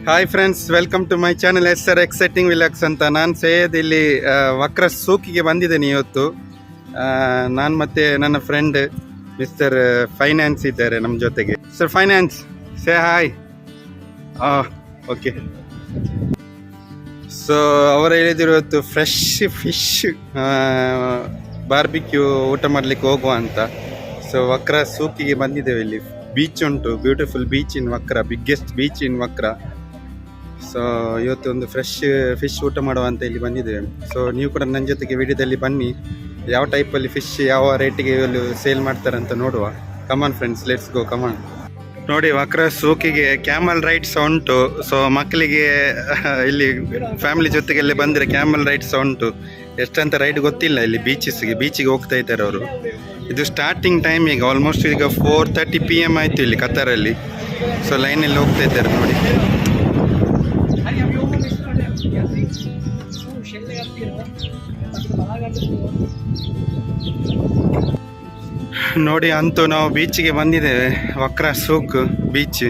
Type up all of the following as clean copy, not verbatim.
Hi friends, welcome to my channel SR exciting vlogs ಅಂತ. ನಾನು ಸೈಯದ್ ಇಲ್ಲಿ ವಕ್ರ ಸೂಕಿಗೆ ಬಂದಿದ್ದೇನೆ ಇವತ್ತು. ನಾನು ಮತ್ತೆ ನನ್ನ ಫ್ರೆಂಡ್ ಮಿಸ್ಟರ್ ಫೈನಾನ್ಸ್ ಇದ್ದಾರೆ ನಮ್ಮ ಜೊತೆಗೆ. Sir finance, say hi. Okay. So ಅವರು ಹೇಳಿದ್ರು ಇವತ್ತು ಫ್ರೆಶ್ ಫಿಶ್ ಬಾರ್ಬಿಕ್ಯೂ ಊಟ ಮಾಡಲಿಕ್ಕೆ ಹೋಗುವ ಅಂತ. ಸೊ ವಕ್ರ ಸೂಕಿಗೆ ಬಂದಿದ್ದೇವೆ. ಇಲ್ಲಿ ಬೀಚ್ ಉಂಟು, ಬ್ಯೂಟಿಫುಲ್ ಬೀಚ್ ಇನ್ ವಕ್ರ, ಬಿಗ್ಗೆಸ್ಟ್ ಬೀಚ್ ಇನ್ ವಕ್ರ. ಸೊ ಇವತ್ತು ಒಂದು ಫ್ರೆಶ್ ಫಿಶ್ ಊಟ ಮಾಡುವ ಅಂತ ಇಲ್ಲಿ ಬಂದಿದ್ದೇವೆ. ಸೊ ನೀವು ಕೂಡ ನನ್ನ ಜೊತೆಗೆ ವಿಡಿಯೋದಲ್ಲಿ ಬನ್ನಿ, ಯಾವ ಟೈಪಲ್ಲಿ ಫಿಶ್ ಯಾವ ರೇಟಿಗೆ ಇಲ್ಲಿ ಸೇಲ್ ಮಾಡ್ತಾರೆ ಅಂತ ನೋಡುವ. ಕಮಾನ್ ಫ್ರೆಂಡ್ಸ್, ಲೆಟ್ಸ್ ಗೋ, ಕಮಾನ್. ನೋಡಿ, ವಕ್ರ ಸೂಕಿಗೆ ಕ್ಯಾಮಲ್ ರೈಡ್ಸ್ ಉಂಟು. ಸೊ ಮಕ್ಕಳಿಗೆ ಇಲ್ಲಿ ಫ್ಯಾಮಿಲಿ ಜೊತೆಗೆಲ್ಲ ಬಂದರೆ ಕ್ಯಾಮಲ್ ರೈಡ್ಸ್ ಉಂಟು. ಎಷ್ಟಂತ ರೈಡ್ ಗೊತ್ತಿಲ್ಲ. ಇಲ್ಲಿ ಬೀಚಿಗೆ ಹೋಗ್ತಾ ಇದ್ದಾರೆ ಅವರು. ಇದು ಸ್ಟಾರ್ಟಿಂಗ್ ಟೈಮ್ ಈಗ ಆಲ್ಮೋಸ್ಟ್ ಈಗ 4:30 PM ಆಯಿತು ಇಲ್ಲಿ ಕತಾರಲ್ಲಿ. ಸೊ ಲೈನಲ್ಲಿ ಹೋಗ್ತಾ ಇದ್ದಾರೆ ನೋಡಿ. ನೋಡಿ, ಅಂತೂ ನಾವು ಬೀಚಿಗೆ ಬಂದಿದ್ದೇವೆ. ವಕ್ರ ಸೂಕ್ ಬೀಚ್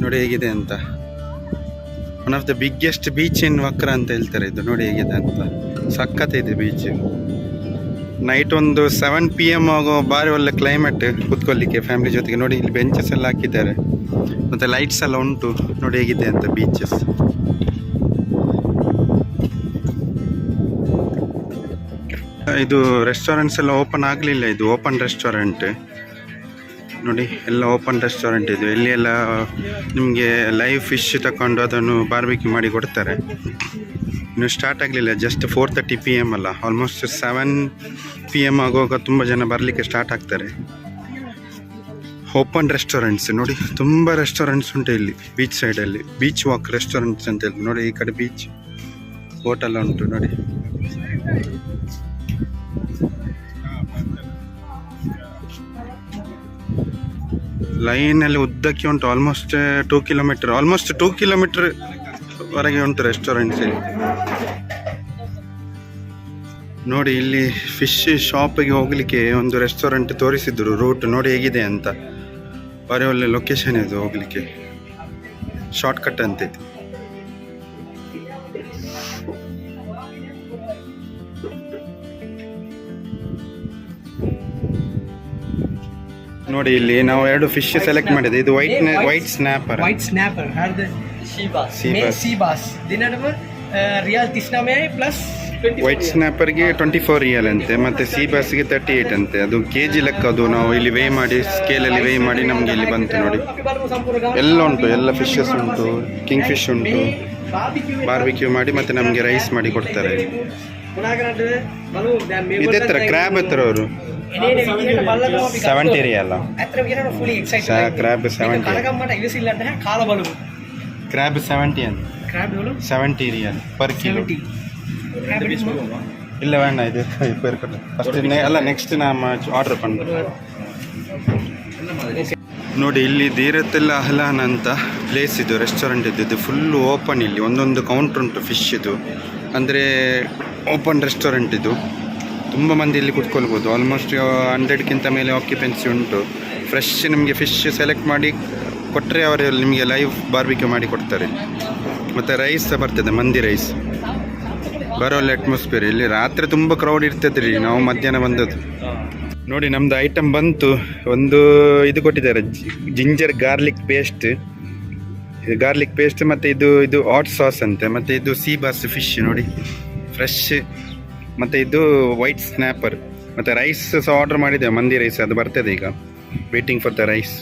ನೋಡಿ ಹೇಗಿದೆ ಅಂತ. One of the biggest beach in ವಕ್ರ ಅಂತ ಹೇಳ್ತಾರೆ. ಇದು ನೋಡಿ ಹೇಗಿದೆ ಅಂತ, ಸಖತ್ ಇದೆ ಬೀಚ್. ನೈಟ್ ಒಂದು 7 PM ಆಗೋ ಭಾರಿ ಒಳ್ಳೆ ಕ್ಲೈಮೇಟ್ ಕೂತ್ಕೊಳ್ಳಿಕ್ಕೆ ಫ್ಯಾಮಿಲಿ ಜೊತೆಗೆ. ನೋಡಿ, ಇಲ್ಲಿ ಬೆಂಚಸ್ ಎಲ್ಲ ಹಾಕಿದ್ದಾರೆ ಮತ್ತು ಲೈಟ್ಸ್ ಎಲ್ಲ ಉಂಟು. ನೋಡಿ ಹೇಗಿದೆ ಅಂತ ಬೀಚಸ್. ಇದು ರೆಸ್ಟೋರೆಂಟ್ಸ್ ಎಲ್ಲ ಓಪನ್ ಆಗಲಿಲ್ಲ. ಇದು ಓಪನ್ ರೆಸ್ಟೋರೆಂಟ್ ನೋಡಿ, ಎಲ್ಲ ಓಪನ್ ರೆಸ್ಟೋರೆಂಟ್ ಇದು. ಇಲ್ಲಿ ಎಲ್ಲ ನಿಮಗೆ ಲೈವ್ ಫಿಶ್ ತಗೊಂಡು ಅದನ್ನು ಬಾರ್ಬಿಕ್ಯೂ ಮಾಡಿ ಕೊಡ್ತಾರೆ. ಇನ್ನು ಸ್ಟಾರ್ಟ್ ಆಗಲಿಲ್ಲ, ಜಸ್ಟ್ 4:30 PM ಅಲ್ಲ, ಆಲ್ಮೋಸ್ಟ್ 7 PM ಆಗುವಾಗ ತುಂಬ ಜನ ಬರಲಿಕ್ಕೆ ಸ್ಟಾರ್ಟ್ ಆಗ್ತಾರೆ. ಓಪನ್ ರೆಸ್ಟೋರೆಂಟ್ಸ್ ನೋಡಿ, ತುಂಬ ರೆಸ್ಟೋರೆಂಟ್ಸ್ ಉಂಟು ಇಲ್ಲಿ ಬೀಚ್ ಸೈಡಲ್ಲಿ. ಬೀಚ್ ವಾಕ್ ರೆಸ್ಟೋರೆಂಟ್ಸ್ ಅಂತ ಹೇಳಿ ನೋಡಿ. ಈ ಕಡೆ ಬೀಚ್ ಹೋಟೆಲ್ ಉಂಟು ನೋಡಿ. ಲೈನಲ್ಲಿ ಉದ್ದಕ್ಕೆ ಉಂಟು. ಆಲ್ಮೋಸ್ಟ್ 2 ಕಿಲೋಮೀಟರ್ ವರೆಗೆ ಉಂಟು ರೆಸ್ಟೋರೆಂಟ್ಸ್ ಇಲ್ಲಿ. ನೋಡಿ, ಇಲ್ಲಿ ಫಿಶ್ ಶಾಪಿಗೆ ಹೋಗಲಿಕ್ಕೆ ಒಂದು ರೆಸ್ಟೋರೆಂಟ್ ತೋರಿಸಿದ್ರು ರೂಟ್. ನೋಡಿ ಹೇಗಿದೆ ಅಂತ, ಭಾರಿ ಒಳ್ಳೆ ಲೊಕೇಶನ್ ಇದು ಹೋಗ್ಲಿಕ್ಕೆ. ಶಾರ್ಟ್ಕಟ್ ಅಂತ ಇದು. ನೋಡಿ, ಇಲ್ಲಿ ನಾವು 2 ಫಿಶ್ ಸೆಲೆಕ್ಟ್ ಮಾಡಿದೆ. ಇದು ವೈಟ್ ಸ್ನ್ಯಾಪರ್ ವೈಟ್ ಸ್ನ್ಯಾಪರ್ಗೆ 24 ರಿಯಲ್ ಅಂತೆ, ಮತ್ತು ಸೀ ಬಾಸ್ಗೆ 38 ಅಂತೆ. ಅದು KG ಲೆಕ್ಕ. ಅದು ನಾವು ಇಲ್ಲಿ ವೇ ಮಾಡಿ, ಸ್ಕೇಲಲ್ಲಿ ವೇ ಮಾಡಿ ನಮಗೆ ಇಲ್ಲಿ ಬಂತು ನೋಡಿ. ಎಲ್ಲ ಉಂಟು, ಎಲ್ಲ ಫಿಶಸ್ ಉಂಟು. ಕಿಂಗ್ ಫಿಶ್ ಉಂಟು, ಬಾರ್ಬಿಕ್ಯೂ ಮಾಡಿ ಮತ್ತು ನಮಗೆ ರೈಸ್ ಮಾಡಿ ಕೊಡ್ತಾರೆ. ಇದೇ ಥರ ಕ್ರ್ಯಾಬ್ ಹತ್ರ ಅವರು 70 ರಿಯಲ್. ಕ್ರ್ಯಾಬ್ 70 ಅಂತ, 70 ರಿಯಲ್ ಪರ್ ಕಿಲೋ. ಇಲ್ಲ வேண்டாம், இது பேர் ಫಸ್ಟ್ ಅಲ್ಲ, ನೆಕ್ಸ್ಟ್ ನಾವು ಆರ್ಡರ್ பண்ண. ನೋಡಿ, ಇಲ್ಲಿ ದೀರತ್ ಅಹ್ಲಾನ್ ಅಂತ ಪ್ಲೇಸ್ ಇದು, ರೆಸ್ಟೋರೆಂಟ್ ಇದು ಫುಲ್ಲು ಓಪನ್. ಇಲ್ಲಿ ಒಂದೊಂದು ಕೌಂಟ್ರ್ ಉಂಟು ಫಿಶ್ ಇದು, ಅಂದರೆ ಓಪನ್ ರೆಸ್ಟೋರೆಂಟ್ ಇದು. ತುಂಬ ಮಂದಿ ಇಲ್ಲಿ ಕೂತ್ಕೊಳ್ಬೋದು. ಆಲ್ಮೋಸ್ಟ್ 100ಕ್ಕಿಂತ ಮೇಲೆ ಆಕ್ಯುಪೆನ್ಸಿ ಉಂಟು. ಫ್ರೆಶ್ ನಿಮಗೆ ಫಿಶ್ ಸೆಲೆಕ್ಟ್ ಮಾಡಿ ಕೊಟ್ಟರೆ ಅವರು ನಿಮಗೆ ಲೈವ್ ಬಾರ್ಬಿಕ್ಯೂ ಮಾಡಿ ಕೊಡ್ತಾರೆ. ಮತ್ತು ರೈಸ್ ಬರ್ತದೆ, ಮಂದಿ ರೈಸ್. ಬರೋಲ್ಲ ಅಟ್ಮಾಸ್ಫಿಯರ್. ಇಲ್ಲಿ ರಾತ್ರಿ ತುಂಬ ಕ್ರೌಡ್ ಇರ್ತದೆ ರೀ. ನಾವು ಮಧ್ಯಾಹ್ನ ಬಂದದ್ದು ನೋಡಿ. ನಮ್ಮದು ಐಟಮ್ ಬಂತು. ಒಂದು ಇದು ಕೊಟ್ಟಿದ್ದಾರೆ, ಜಿಂಜರ್ ಗಾರ್ಲಿಕ್ ಪೇಸ್ಟ್ ಮತ್ತು ಇದು ಹಾಟ್ ಸಾಸ್ ಅಂತೆ. ಮತ್ತು ಇದು ಸೀ ಬಾಸ್ ಫಿಶ್ ನೋಡಿ, ಫ್ರೆಶ್. ಮತ್ತು ಇದು ವೈಟ್ ಸ್ನ್ಯಾಪರ್. ಮತ್ತು ರೈಸ್ ಸಹ ಆರ್ಡರ್ ಮಾಡಿದೆ, ಮಂದಿ ರೈಸ್. ಅದು ಬರ್ತದೆ ಈಗ. ವೇಟಿಂಗ್ ಫಾರ್ ದ ರೈಸ್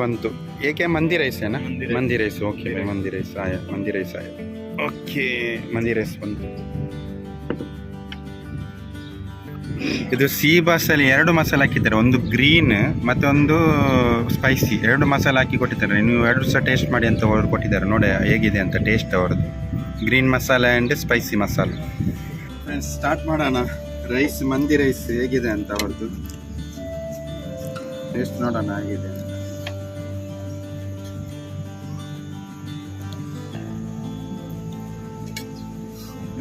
ಬಂತು. ಏಕೆ ಮಂದಿ ರೈಸ್ ಏನಾ? ಮಂದಿ ರೈಸ್. ಓಕೆ, ಮಂದಿ ರೈಸ್ ಆಯ. ಓಕೆ, ಮಂದಿ ರೈಸ್ ಬಂತು. ಇದು ಸೀ ಬಾಸಲ್ಲಿ 2 ಮಸಾಲೆ ಹಾಕಿದ್ದಾರೆ, ಒಂದು ಗ್ರೀನ್ ಮತ್ತು ಒಂದು ಸ್ಪೈಸಿ. 2 ಮಸಾಲೆ ಹಾಕಿ ಕೊಟ್ಟಿದ್ದಾರೆ. ನೀವು 2 ಸಹ ಟೇಸ್ಟ್ ಮಾಡಿ ಅಂತ ಅವರು ಕೊಟ್ಟಿದ್ದಾರೆ. ನೋಡಿ ಹೇಗಿದೆ ಅಂತ ಟೇಸ್ಟ್ ಅವರದ್ದು. ಗ್ರೀನ್ ಮಸಾಲೆ ಆ್ಯಂಡ್ ಸ್ಪೈಸಿ ಮಸಾಲೆ. ಸ್ಟಾರ್ಟ್ ಮಾಡೋಣ. ರೈಸ್, ಮಂದಿ ರೈಸ್ ಹೇಗಿದೆ ಅಂತ ಅವ್ರದ್ದು ಟೇಸ್ಟ್ ನೋಡೋಣ ಹೇಗಿದೆ.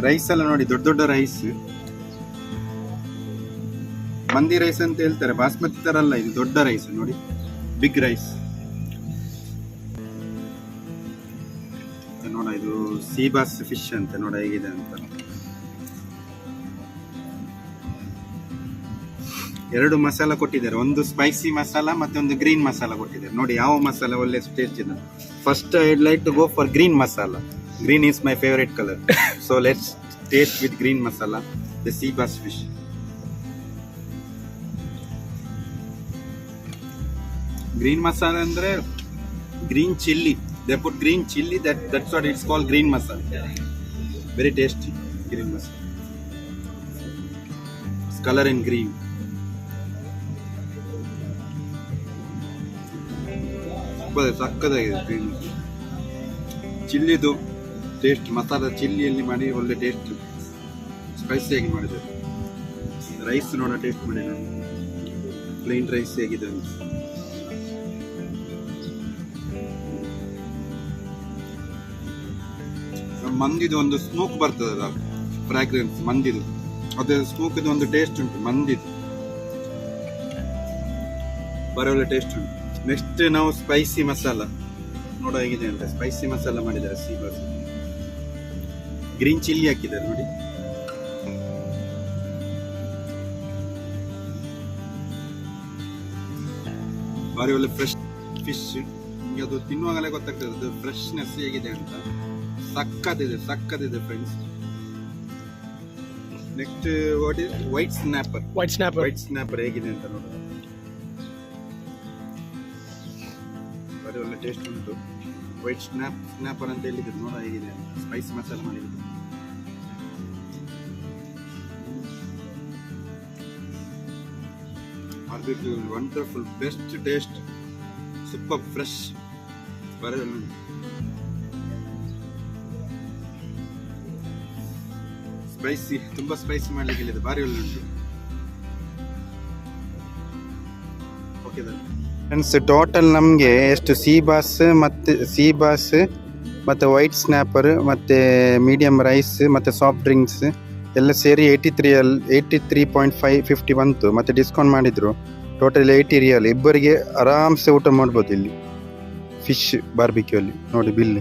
ರೈಸ್ ಎಲ್ಲ ನೋಡಿ, ದೊಡ್ಡ ರೈಸ್. ಮಂದಿ ರೈಸ್ ಅಂತ ಹೇಳ್ತಾರೆ, ಬಾಸ್ಮತಿ ತರ ಅಲ್ಲ ಇದು, ದೊಡ್ಡ ರೈಸ್ ನೋಡಿ, ಬಿಗ್ ರೈಸ್. ನೋಡ ಇದು ಸೀ ಬಾಸ್ ಫಿಶ್ ಅಂತ ನೋಡ ಹೇಗಿದೆ ಅಂತ. 2 ಮಸಾಲ ಕೊಟ್ಟಿದ್ದಾರೆ, ಒಂದು ಸ್ಪೈಸಿ ಮಸಾಲ ಮತ್ತೆ ಒಂದು ಗ್ರೀನ್ ಮಸಾಲ ಕೊಟ್ಟಿದ್ದಾರೆ. ನೋಡಿ ಯಾವ ಮಸಾಲ ಒಳ್ಳೆ ಟೇಸ್ಟ್ ಇದೆ. First I would like to go for green masala. Green is my favourite colour, so let's taste with green masala the sea bass fish. Green masala ಅಂದ್ರೆ green chilli. They put green chili, that's what it's called, green masala. Very tasty green masala. It's color in green. Super sakkadaಗಿದೆ green. ಚಿಲ್ಲಿದು taste, masala ಚಿಲ್ಲಿಯಲ್ಲಿ ಮಾಡಿ ಒಳ್ಳೆ taste, spicy ಆಗಿ ಮಾಡಿದ್ದಾರೆ. Rice ನೋಡ taste ಮಾಡಿ ನೋಡಿ, ಪ್ಲೇನ್ ರೈಸ್ ಹೇಗಿದೆ ಅಂತ. ಮಂದಿದು ಒಂದು ಸ್ಮೋಕ್ ಬರ್ತದಲ್ಲ, ಫ್ರಾಗ್ರೆನ್ಸ್ ಮಂದಿದು, ಅದೇ ಸ್ಮೋಕ್ ಇದು ಒಂದು ಟೇಸ್ಟ್ ಉಂಟು ಮಂದಿದು, ಬರೋಲ್ಲ ಟೇಸ್ಟ್ ಉಂಟು. ನೆಕ್ಸ್ಟ್ ನಾವು ಸ್ಪೈಸಿ ಮಸಾಲ ನೋಡೋ ಹೇಗಿದೆ ಅಂತ. ಸ್ಪೈಸಿ ಮಸಾಲ ಮಾಡಿದ್ದಾರೆ ಸೀ ಬಾಸ್, ಗ್ರೀನ್ ಚಿಲ್ಲಿ ಹಾಕಿದ್ದಾರೆ ನೋಡಿ. ಬಾರಿ ಒಳ್ಳೆ ಫ್ರೆಶ್ ಫಿಶ್, ನಿಮಗೆ ಅದು ತಿನ್ನುವಾಗಲೇ ಗೊತ್ತಾಗ್ತದೆ ಅದು ಫ್ರೆಶ್ನೆಸ್ ಹೇಗಿದೆ ಅಂತ. ಸಕ್ಕತ್ತಿದೆ friends. Next what is white snapper ಹೇಗಿದೆ ಅಂತ ನೋಡೋಣ. ಬರೀ ಒಳ್ಳೆ ಟೇಸ್ಟ್ ಉಂಟು. ವೈಟ್ ಸ್ನ್ಯಾಪರ್ ಅಂತ ಹೇಳಿದ್ರು, ನೋಡ ಹೇಗಿದೆ ಅಂತ. ಸ್ಪೈಸಿ ಮಸಾಲ ಮಾಡಿದ್ರು. Barbecue wonderful, best taste, super fresh. ಬರೀ ಸ್ಪೈಸಿ, ತುಂಬಾ ಸ್ಪೈಸಿ ಮಾಡ್ಲಿಕ್ಕೆ ಇದೆ, ಭಾರಿ ಒಳ್ಳೆ ಉಂಟು. ಓಕೆ ಫ್ರೆಂಡ್ಸ್, ಟೋಟಲ್ ನಮಗೆ ಎಷ್ಟು ಸೀ ಬಾಸ್ ಮತ್ತೆ ವೈಟ್ ಸ್ನ್ಯಾಪರ್ ಮತ್ತೆ ಮೀಡಿಯಂ ರೈಸ್ ಮತ್ತೆ ಸಾಫ್ಟ್ ಡ್ರಿಂಕ್ಸ್ ಎಲ್ಲ ಸೇರಿ 83.50 ಬಂತು. ಮತ್ತೆ ಡಿಸ್ಕೌಂಟ್ ಮಾಡಿದ್ರು, ಟೋಟಲ್ 80 ರಿಯಲ್. ಇಬ್ಬರಿಗೆ ಆರಾಮ್ಸೆ ಊಟ ಮಾಡ್ಬೋದು ಇಲ್ಲಿ ಫಿಶ್ ಬಾರ್ಬಿಕ್ಯೂ ಅಲ್ಲಿ. ನೋಡಿ ಬಿಲ್.